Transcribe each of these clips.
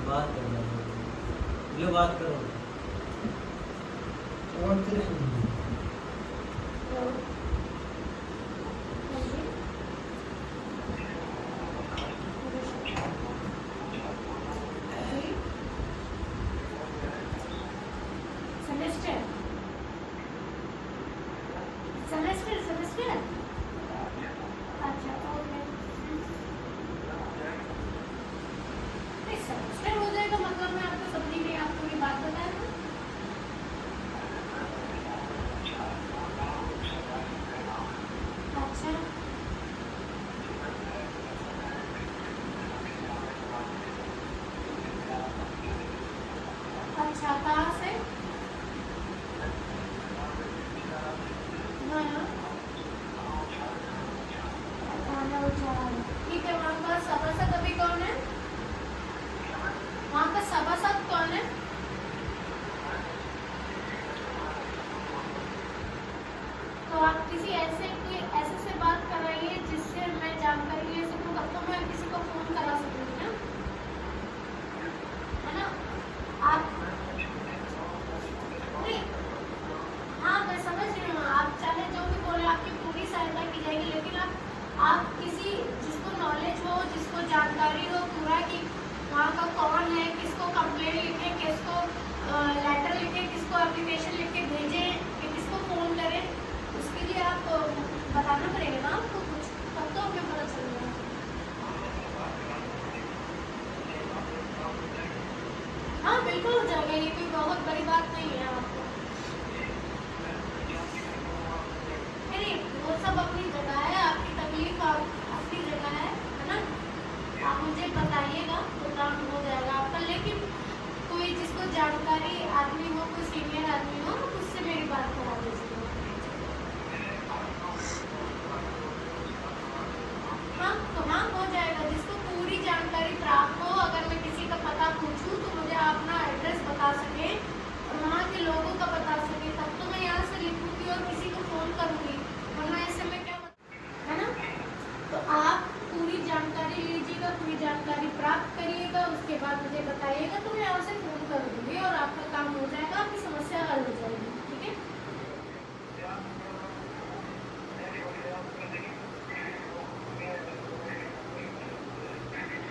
बात करना लो, बात करो। और तेरे सेमेस्टर सेमेस्टर सेमेस्टर अच्छा ओके। नहीं सेमेस्टर हो जाएगा मतलब मैं आपको समझी नहीं, आपको ये बात बताया था। अच्छा अच्छा कहाँ से? हाँ खाना उठा ठीक है। वहाँ का सभासद अभी कौन है? वहाँ का सभासद कौन है? तो आप किसी ऐसे से बात कराइए जिससे मैं जानकारी ले सकूँ, तब तो मैं किसी को फोन करा सकूँगी ना, है ना? आप नहीं, हाँ मैं समझ रही हूँ, आप चाहे जो भी बोले आपकी पूरी सहायता की जाएगी, लेकिन आप किसी जिसको नॉलेज हो, जिसको जानकारी हो पूरा कि वहाँ का कौन है, किसको कंप्लेंट लिखे, किसको लेटर लिखे, किसको एप्लीकेशन लिख के भेजें, कि किसको फ़ोन करें, उसके लिए आप बताना पड़ेगा ना आपको कुछ, तब तो हमें पता चलेगा। हाँ बिल्कुल हो जाएगा, ये कोई बहुत बड़ी बात नहीं है आपको। नहीं वो सब अपनी जगह है, आपकी तकलीफ अपनी जगह है ना? आप मुझे बताइएगा तो काम हो जाएगा आपका, लेकिन कोई जिसको जानकारी आदमी हो, कोई सीनियर आदमी हो, उससे मेरी बात करा दीजिए। हाँ तो हाँ हो जाएगा, जिसको पूरी जानकारी प्राप्त हो। अगर मैं किसी का पता पूछूं तो मुझे अपना एड्रेस बता सके और वहाँ के लोगों का बता सके, तब तो मैं यहाँ से लिखूंगी और किसी को फ़ोन करूँगी, वरना ऐसे में क्या है ना? तो आप पूरी जानकारी लीजिएगा, पूरी जानकारी प्राप्त करिएगा, उसके बाद मुझे बताइएगा तो मैं यहाँ से फ़ोन कर दूँगी और आपका काम हो जाएगा, आपकी समस्या हल हो जाएगी। ठीक है?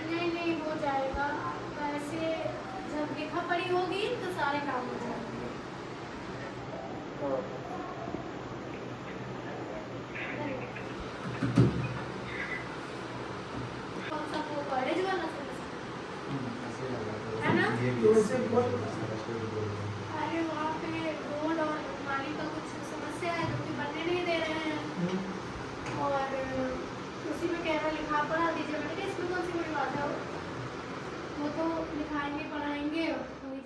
नहीं नहीं हो जाएगा, वैसे जब लिखा पढ़ी होगी तो सारे काम हो जाएंगे। तो कौन सा वो कॉलेज वाला है ना? अरे वहाँ पे रोड और नाली का कुछ समस्या है जो कि बनने नहीं दे रहे हैं, और उसी में कह रहा लिखा पढ़ा दीजिए। मैंने कहा इसमें कौन सी बड़ी बात है, वो तो लिखाएंगे पढ़ाएंगे वही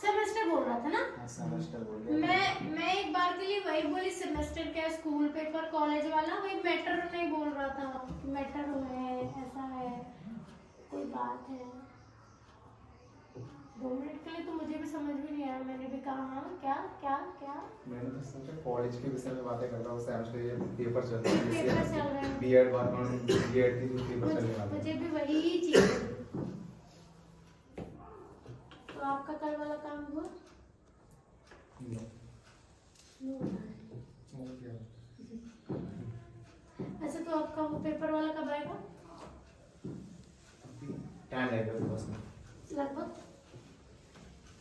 सेमेस्टर बोल रहा था ना? सेमेस्टर बोल मैं एक बार के लिए वही बोली सेमेस्टर क्या, स्कूल पेपर कॉलेज वाला, वही मैटर नहीं बोल रहा था, मैटर है ऐसा है, कोई बात है। 2 मिनट के लिए तो मुझे भी समझ में नहीं आया, मैंने भी कहा हाँ क्या क्या क्या। मैंने तो सोचा कॉलेज के विषय में बातें कर रहा हूँ, सेमेस्टर पेपर चल रहा है, पेपर चल रहे हैं, बीएड बीएड की पेपर चलने वाला मुझे है। भी वही चीज। तो आपका कल वाला काम हुआ? अच्छा तो आपका वो पेपर वाला कब आएगा? टाइम लगेगा बस में लगभग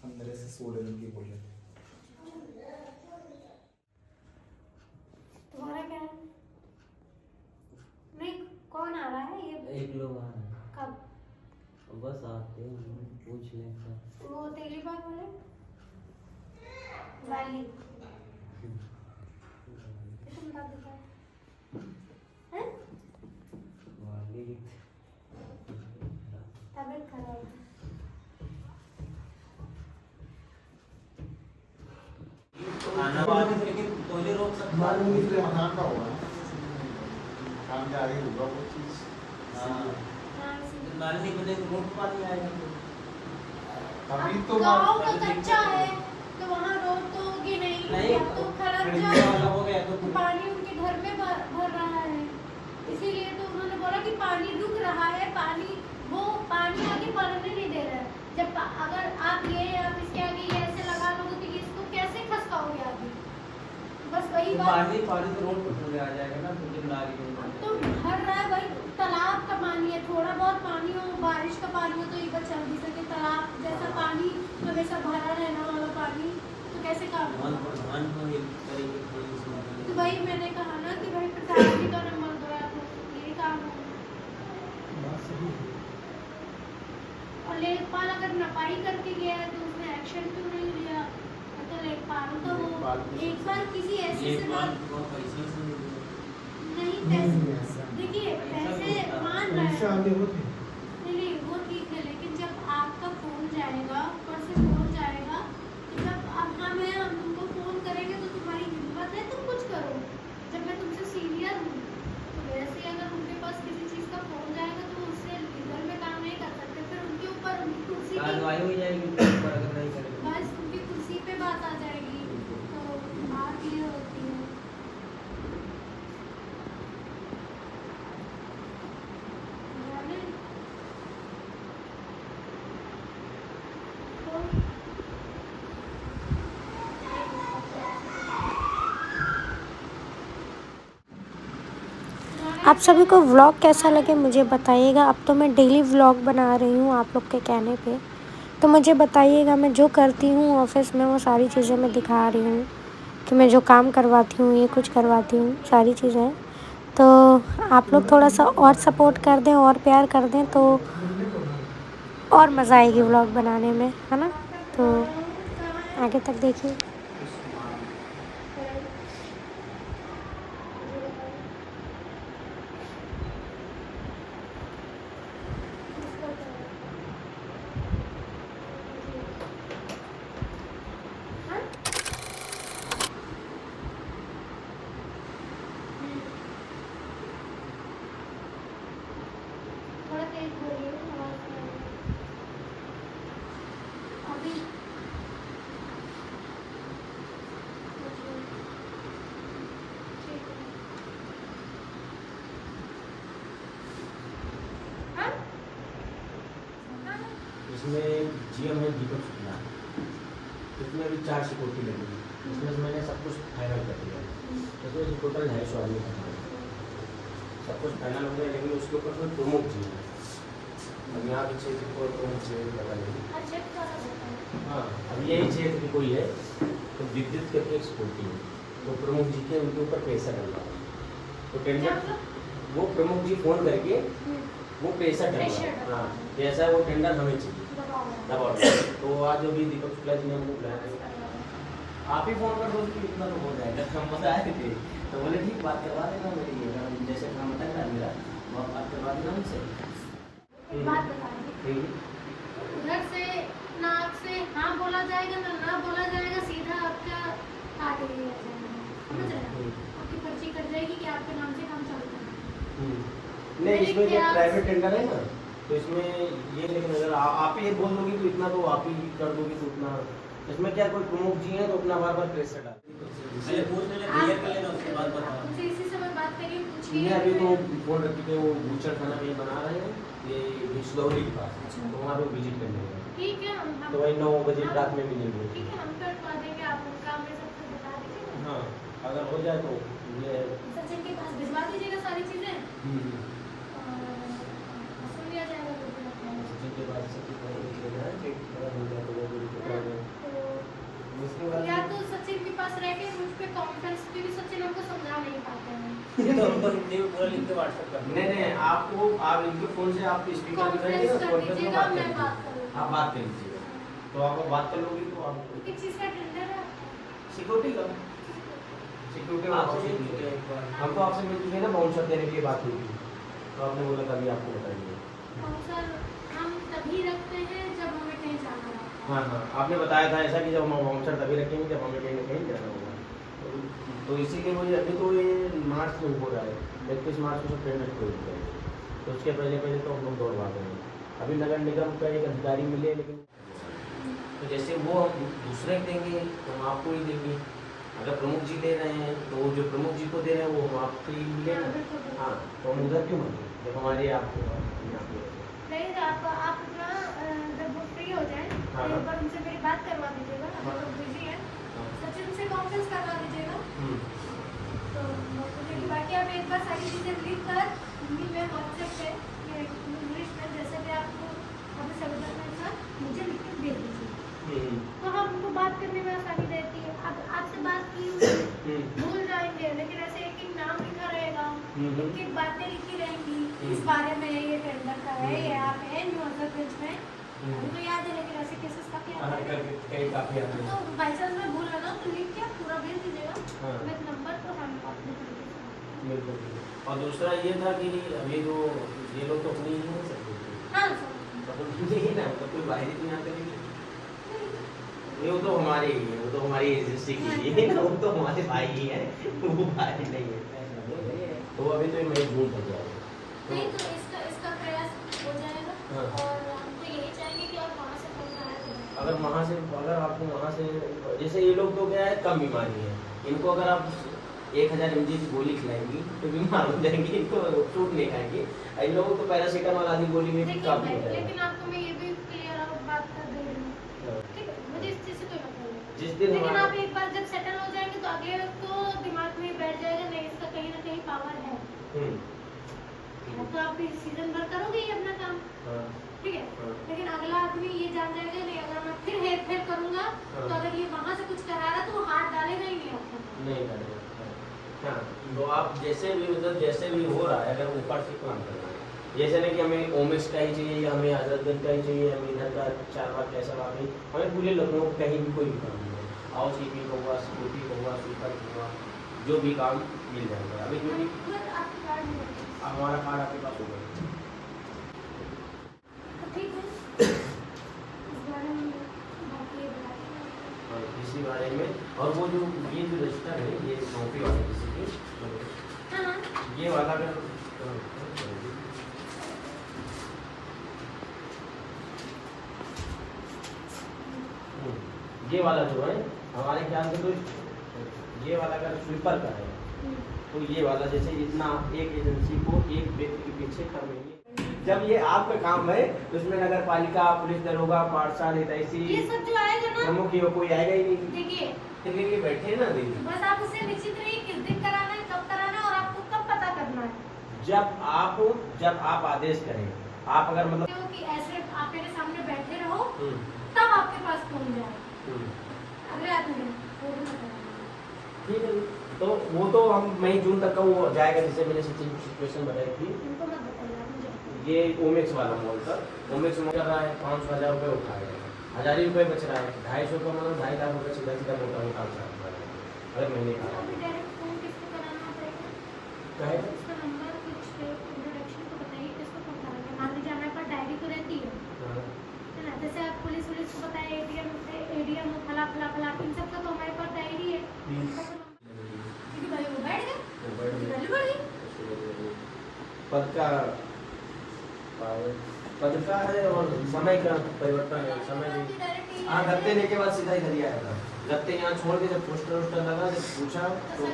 15 से 16 दिन की बोले। तुम्हारा क्या है? नहीं कौन आ रहा है ये? एक लोग आ रहे हैं, कब? बस आते हैं, पूछ लें सर। वो तेली बाग वाले वाली तुम बता दो हैं? तबीयत खराब है। आना बात है, लेकिन पहले रोक सकते मालूम इसलिए मकान का होगा काम जा रही होगा वो चीज। नाली नहीं बने तो रोड पानी आएगा, अभी तो गाँव का कच्चा है तो वहाँ रोड तो होगी नहीं, नहीं तो खराब वाला हो गया तो पानी उनके घर में भर रहा है, इसीलिए तो उन्होंने बोला कि पानी रुक रहा है, पानी आगे बढ़ने नहीं दे रहा है। अगर आप इसके आगे ये ऐसे लगा लोगे तो ये इसको कैसे खसकाओगे आगे? बस वही बात। पानी तो रोड पर पूरे आ जाएगा ना, तो दिन लारी तो भर रहा है भाई, तालाब का पानी है, थोड़ा बहुत पानी हो, बारिश का पानी हो तो एक बार चल भी सके। तालाब जैसा पानी हमेशा भरा रहना वाला पानी तो कैसे काम होगा? तो भाई मैंने कहा ना कि भाई पिताजी का नंबर दो यार, यही काम है। और लेखपाल अगर नपाई करके गया है तो उसने एक्शन क्यों नहीं लिया? तो लेखपाल तो वो एक बार किसी ऐसे से बात नहीं, पैसे देखिए, पैसे मान रहे हैं, नहीं वो ठीक है, लेकिन जब आपका फोन जाएगा, ऊपर से फोन जाएगा, तो जब अब हम तुमको फोन करेंगे तो तुम्हारी हिम्मत है तुम कुछ करो, जब मैं तुमसे सीनियर हूँ। तो वैसे ही अगर उनके पास किसी चीज़ का फोन जाएगा तो उससे लीगल में काम नहीं कर सकते, फिर उनके ऊपर उनकी कुर्सी कार्रवाई हो जाएगी अगर नहीं करेंगे। बस उनकी कुर्सी पे बात आ जाएगी। तो बात ये होती है। आप सभी को व्लॉग कैसा लगे मुझे बताइएगा। अब तो मैं डेली व्लॉग बना रही हूँ आप लोग के कहने पे, तो मुझे बताइएगा। मैं जो करती हूँ ऑफिस में वो सारी चीज़ें मैं दिखा रही हूँ कि मैं जो काम करवाती हूँ, ये कुछ करवाती हूँ, सारी चीज़ें। तो आप लोग थोड़ा सा और सपोर्ट कर दें और प्यार कर दें तो और मज़ा आएगी व्लॉग बनाने में, है ना। तो आगे तक देखिए। थोड़ा तेज बोलिए, आवाज़ नहीं आ रही। अभी ठीक है। हाँ? हाँ? इसमें जीएम है दीपक शुक्ला, इसमें भी 4 सिक्योरिटी लगेगी। इसमें मैंने सब कुछ फाइनल कर दिया। इसमें टोटल 250 आदमी हैं, सब कुछ फाइनल हो गया, लेकिन उसके ऊपर कोई प्रमुख जी है। अब यहाँ भी क्षेत्र को प्रमुख जी लगा लेंगे। हाँ, अब यही क्षेत्र की कोई है तो विद्युत करके एक सिक्योरिटी है, तो प्रमुख जी के उनके ऊपर पैसा डल रहा है। तो टेंडर वो प्रमुख जी फोन करके वो पैसा डल रहा है। हाँ, जैसा वो टेंडर हमें चाहिए दबाव। तो आज अभी दीपक शुक्ला जी ने हमको बुलाया था, आप ही फोन कर दो कि इतना तो हो जाएगा। हम बताए थे तो बोले ठीक, बात करवा देना मेरी, जैसे काम बता रहा मेरा वो आप बात करवा देना उनसे। बात बताइए, उधर से नाक से हाँ बोला जाएगा ना बोला जाएगा, सीधा आपका काट लिया जाएगा, समझ रहे हैं? आपकी पर्ची कट जाएगी कि आपके नाम से काम चलता है। नहीं, इसमें जो प्राइवेट टेंडर है ना, तो इसमें ये, लेकिन अगर आप ही बोल दोगे तो इतना, तो आप ही कर दोगे तो उतना। इसमें क्या कोई प्रमुख जी हैं तो अपना बार प्रेशर डाल पहले पूछ लेना, क्लियर कर लेना, उसके बाद बताओ। उनसे इसी समय बात करिए, पूछिए। ये अभी तो फोन रख के वो बूचर खाना कहीं बना रहे हैं, ये बिस्लौरी के पास, तो वहाँ पे विजिट करने गए। ठीक है, हम तो वही 9 बजे रात में मिलेंगे। ठीक है, हम करवा देंगे, आप उनका हमें सब कुछ बता दीजिए। हाँ, अगर हो जाए तो ये सचिन के पास भिजवा दीजिएगा सारी चीज़ें, सुन लिया जाएगा। सचिन के बाद सब कुछ लेना है, कि अगर हो जाए तो वो भी बता दें। उसके बाद या तो सचिन के पास रह के मुझ पे कॉन्फ्रेंस पे भी सचिन हमको समझा नहीं पाते हैं। ये तो हमको हिंदी में पूरा लिख के व्हाट्सएप कर दो। नहीं, आपको आप इनके फोन से आप स्पीकर पे करेंगे ना, कॉन्फ्रेंस कर कॉन्फ्रेंस में दीजिएगा, बात मैं करेंगे। बात करूँगी। आप बात कर लीजिएगा, तो आप बात कर लोगी तो आप किस चीज़ का टेंडर है? सिक्योरिटी का सिक्योरिटी आपसे मिल चुके हैं एक बार। हम तो आपसे मिल चुके हैं ना, बाउंसर देने की बात हुई थी, तो आपने बोला कभी आपको बताइए। बाउंसर हम तभी रखते हैं जब हमें कहीं जाना है। हाँ, आपने बताया था ऐसा कि जब हम बाउंसर तभी रखेंगे जब हमें कहीं ना कहीं जाना होगा। तो इसीलिए मुझे अभी तो ये मार्च में हो रहा है, 31 मार्च को सब टेंडर खोल दिया है, तो उसके पहले तो हम लोग दौड़वा देंगे। अभी नगर निगम का एक अधिकारी मिले, लेकिन तो जैसे वो हम दूसरे को देंगे तो हम आपको ही देंगे। अगर प्रमुख जी दे रहे हैं तो जो प्रमुख जी को दे रहे हैं वो हम आपको ही मिलेगा। हाँ, तो हम उधर क्यों मांगे जब हमारे आपको नहीं, आप अपना जब वो फ्री हो जाए हाँ। एक बार उनसे मेरी बात करवा दीजिएगा, अगर वो बिजी है। सचिन से कॉन्फ्रेंस करवा दीजिएगा। तो मुझे कि बाकी आप एक बार सारी चीज़ें लिख कर हिंदी में व्हाट्सएप पे या इंग्लिश में जैसे भी आपको अपने समझ में सर मुझे लिख के भेज दीजिए, तो हमको बात करने में आसानी रहती है। अब आपसे बात की भूल जाएंगे, लेकिन ऐसे एक एक नाम लिखा रहेगा, एक एक बातें लिखी रहेंगी इस बारे में, ये टेंडर का है, ये आप है न्यू हजरतगंज में, तो याद है, लेकिन ऐसे केसेस काफी आते हैं। कई काफी आते हैं। तो बाई चांस में भूल लगा तो लिख के पूरा भेज दीजिएगा मैं नंबर तो हम अपने बिल्कुल। और दूसरा ये था कि अभी जो ये लोग तो अपनी ही नहीं सकते, हाँ नहीं ना, मतलब कोई बाहरी तो यहाँ करेंगे, वो तो हमारे ही है, वो तो हमारी एजेंसी की ही है, वो तो हमारे भाई ही है, वो भाई नहीं है। तो अभी तो मैं जून तक जाएगा। नहीं तो इसका प्रयास हो जाएगा। हाँ। और हम तो यही चाहेंगे कि आप वहाँ से फोन कराएं। अगर वहाँ से, अगर आपको वहाँ से, जैसे ये लोग तो क्या है कम बीमारी है, इनको अगर आप 1000 mg की गोली खिलाएंगी तो बीमार हो जाएंगी, इनको फ्रूट नहीं खाएंगी। इन लोगों को पैरासीटामोल आदि गोली में देखिए काफी भाई, होता है। लेकिन आपको मैं ये भी क्लियर आउट बात कर दे रही हूँ, ठीक है, मुझे इस चीज़ से कोई मतलब नहीं। जिस दिन लेकिन हमारा आप एक बार जब सेटल हो जाएंगे तो अगले को दिमाग में बैठ जाएगा, नहीं इसका कहीं ना कहीं पावर है, तो आप सीजन भर करोगे ही अपना काम, ठीक है। लेकिन अगला आदमी ये जान जाएगा, नहीं अगर मैं फिर हेर फेर करूंगा तो अगर ये वहाँ से कुछ करा रहा तो वो हाथ डालेगा ही नहीं आपको, नहीं करेगा। हाँ, तो आप जैसे भी, मतलब जैसे भी हो रहा है, अगर ऊपर से काम करना है, जैसे नहीं कि हमें ओमिक्स का ही चाहिए या हमें हजरतगंज का ही चाहिए, हमें इधर का 4 बार कैसा बात नहीं, हमें पूरे लखनऊ कहीं भी कोई भी काम नहीं है, आओ सीपी को हुआ, सिक्योरिटी को हुआ, स्वीपर को हुआ, जो भी काम मिल जाएगा। अभी क्योंकि आपके कार्ड में हमारा कार्ड आपके पास होगा, ठीक है। इस बारे में बाकी ये बताइए। इसी बारे में। और वो जो ये जो रजिस्टर है, ये नौकरी वाला किसी की, हाँ ये वाला अगर ये वाला जो है हमारे ख्याल से, तो ये वाला अगर स्वीपर का है तो ये वाला जैसे इतना एक एजेंसी को एक व्यक्ति के पीछे कर देंगे। जब ये आपका काम है तो उसमें नगर पालिका, पुलिस दरोगा, पाठशाला, हितैषी, ये सब जो आएगा ना, प्रमुख, ये कोई आएगा ही नहीं। देखिए लेके बैठे ना दीदी, बस आप उससे निश्चित रहिए किस दिन कराना है, कब कराना है और आपको कब पता करना है। जब आप आदेश करें, आप अगर मतलब क्योंकि ऐसे आप मेरे सामने बैठे रहो तब आपके पास फोन जाए, अगले आदमी वो भी बताएंगे। ठीक है, तो वो तो हम मई जून तक का वो जाएगा, जैसे मैंने सिचुएशन बताई थी। उनको मत बताइए, आप मुझे ये ओमिक्स वाला मॉल था, ओमिक्स मॉल कर रहा है 500,000 रुपये उठाया, 1000 ही रुपये बच रहा है, 250 का मतलब 2.5 लाख रुपये सीधा सीधा मोटा मोटा अगर महीने का अभी डायरेक्ट फोन किसको कराना पड़ेगा, कहे इसका नंबर कुछ इंट्रोडक्शन तो बताइए किसको फोन कराना। मान लीजिए हमारे पास डायरी तो रहती है ना, जैसे आप पुलिस को बताए एडीएम फला फला फला, इन सब का तो हमारे पास डायरी है। क्योंकि भाई वो बैठ गए, जल्दी बढ़ गई। पद का है और समय का परिवर्तन है, समय नहीं। हाँ, गत्ते लेके बाद सीधा इधर ही आया था, गत्ते यहाँ छोड़ के जब पोस्टर वोस्टर लगा, जब पूछा तो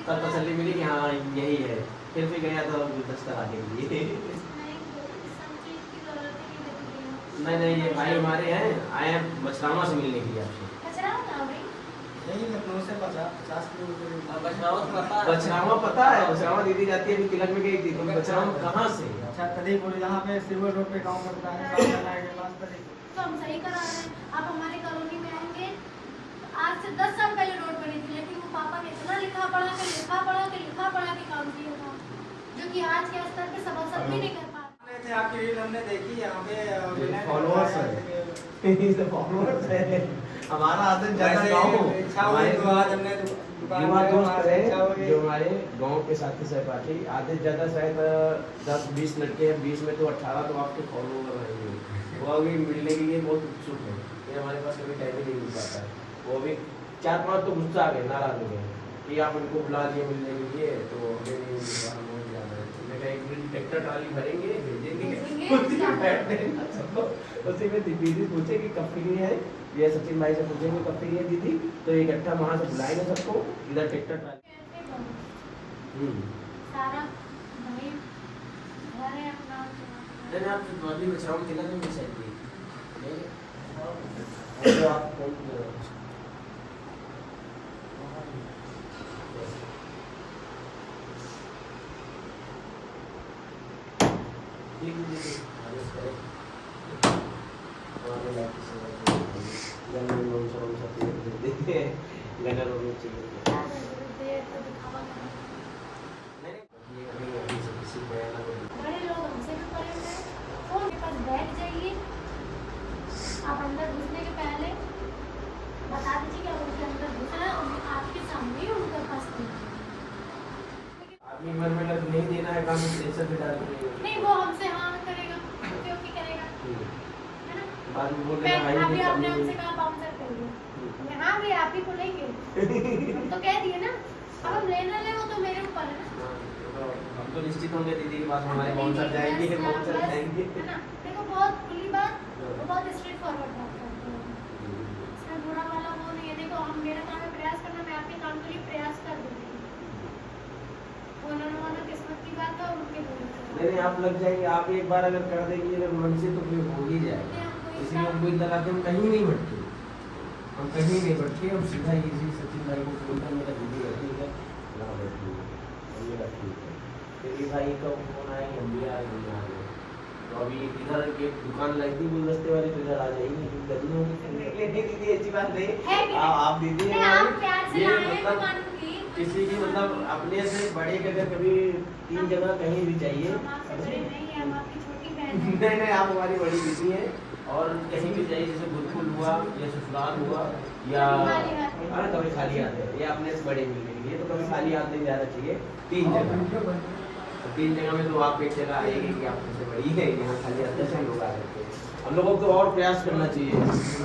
तब तसल्ली मिली कि हाँ यही है, फिर भी गया तो गुलदस्ता आगे लिए। नहीं, ये भाई हमारे हैं, आए हैं बछरावा से मिलने के लिए आपसे। यही लखनऊ से 50 किलोमीटर। बछरावा पता है, बछरावा दीदी जाती है, अभी तिलक में गई थी, तो बछरावा कहाँ से? अच्छा, कलीपुर यहाँ पे सिल्वर रोड पे काम करता है, तो हम सही करा रहे हैं। आप हमारे कॉलोनी में आएंगे, आज से 10 साल पहले रोड बनी थी, लेकिन वो पापा ने इतना लिखा पढ़ा के काम किया था, जो कि आज के स्तर पे सब भी नहीं कर पा रहे। आपकी रील हमने देखी, यहाँ पे फॉलोअर्स है, हमारा आदत ज्यादा गाँव, इच्छा हुई तो आज हमने युवा दोस्त है जो हमारे गांव के साथी सहपाठी, आधे ज़्यादा शायद 10-20 लड़के हैं, 20 में तो 18 तो आपके फॉलोवर रहेंगे, वो अभी मिलने के लिए बहुत उत्सुक है, ये हमारे पास कभी टाइम ही नहीं मिल पाता है। वो अभी 4-5 तो गुस्सा आ गए, नाराज हो गए कि आप उनको बुला दिए मिलने के लिए, तो हमें नहीं जाना है। मेरा एक दिन ट्रैक्टर ट्राली भरेंगे, भेजेंगे सबको, उसी में दीदी पूछे कि कब फ्री है, ये सचिन भाई से पूछेंगे कब फ्री है दीदी, तो इकट्ठा वहाँ से बुलाएंगे सबको, इधर ट्रैक्टर ट्राली। सारा भाई घर है अपना, नहीं, आप अभी बछरावा तिलक में मिल सकती है, जो आप कौन से हो? ठीक है, मालिश करें। हमारे लाइफ की सेवा करें। लंगर रोम सा पेट दे देते हैं। लंगर रोम में चाहिए। क्या जरूरत है तो दिखावा करना। नहीं, ये अभी से किसी बयाना को बड़े लोग हमसे भी परे हैं, फोन के पास बैठ जाइए, आप अंदर घुसने के पहले बता दीजिए कि आप उनके अंदर घुसना है और आपके सामने ही उनका पास आदमी मन में लग नहीं देना है काम प्रेशर पे डाल के नहीं, वो हमसे हाँ करेगा, ओके करेगा, है ना? बाद में बोल मैं रहे भाई अभी ये आपने करनी हमसे है। कहा बाउंसर करिए, मैं हाँ भैया आप ही को लेंगे, हम तो कह दिए ना, अब हम लेना ले वो तो मेरे ऊपर है ना। हम तो निश्चित होंगे दीदी के पास हमारे बाउंसर जाएंगे बाउंसर जाएंगे। है ना? देखो बहुत खुली बात, वो बहुत स्ट्रेट फॉरवर्ड बात करते हैं, इसमें बुरा वाला वो नहीं है। देखो हम मेरा काम है प्रयास करना, मैं आपके काम के लिए प्रयास कर दूंगी, होना न होना किस्मत की बात है और उनके बोलने की बात है। नहीं आप लग जाएंगे, आप एक बार अगर कर देंगे अगर मन से तो फिर हो ही जाएगा। इसलिए हम कोई लगा के हम कहीं नहीं भटके, हम कहीं नहीं भटके, हम सीधा इसी सचिन भाई को फोन कर मेरा दीदी है ठीक है यहाँ बैठी है मेरा ठीक है क्योंकि भाई का फोन आया हम भी आए हम आ गए। तो अभी इधर के दुकान लगी थी गुलदस्ते वाले तो इधर आ जाएंगे गर्मी होगी लेने दीदी ऐसी बात नहीं है कि नहीं? आप दीदी नहीं, हैं आप प्यार से ये लाए हैं मतलब दुकान की, किसी की मतलब अपने से बड़े के अगर कभी 3 जगह कहीं भी चाहिए हम आपसे बड़े नहीं हैं, हम आपकी छोटी बहन हैं। नहीं आप हमारी बड़ी दीदी हैं और कहीं भी चाहिए जैसे गुरुकुल हुआ या ससुराल हुआ या खाली हाथ। हाँ कभी खाली हाथ है या अपने से बड़े मिलने के लिए तो कभी खाली हाथ नहीं जाना चाहिए 3 जगह तो 3 जगह में तो आप एक जगह आएगी कि आप सबसे बड़ी है यहाँ खाली हाथ से हम लोग आ सकते हैं। हम लोगों को और प्रयास करना चाहिए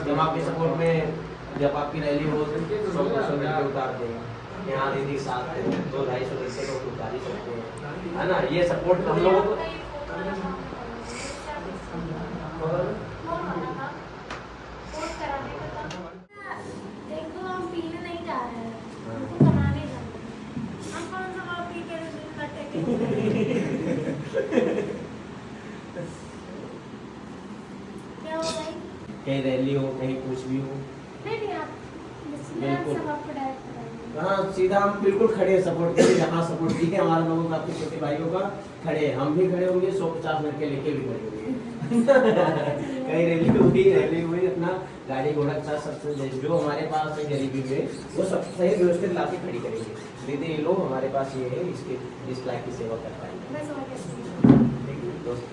जब आपके सपोर्ट में जब आपकी रैली हो 100-200 लड़के उतार दें यहाँ दीदी साथ है 200-250 लड़के लोग उतार ही सकते हैं है ना ये सपोर्ट हम लोगों को देखो हम पीने नहीं जा रहे हैं, हमको कमाने जा रहे हैं। हम कौन सा बाप पी के लट्टे के क्या हो भाई? कहीं रैली हो कहीं कुछ भी हो नहीं आप बिल्कुल। सब आपको डायरेक्ट कराएंगे। हाँ सीधा हम बिल्कुल खड़े हैं सपोर्ट के लिए जहाँ सपोर्ट किए हमारे लोगों का आपके छोटे भाइयों का खड़े हैं हम भी खड़े होंगे 150 लड़के लेके भी खड़े होंगे कहीं रैली हुई अपना गाड़ी घोड़ा के साथ सबसे जो हमारे पास है गरीबी में वो सब सही व्यवस्थित ला के खड़ी करेंगे दीदी ये लोग हमारे पास ये है इसके इस लाइफ की सेवा कर पाएंगे बस और क्या। ठीक है दोस्त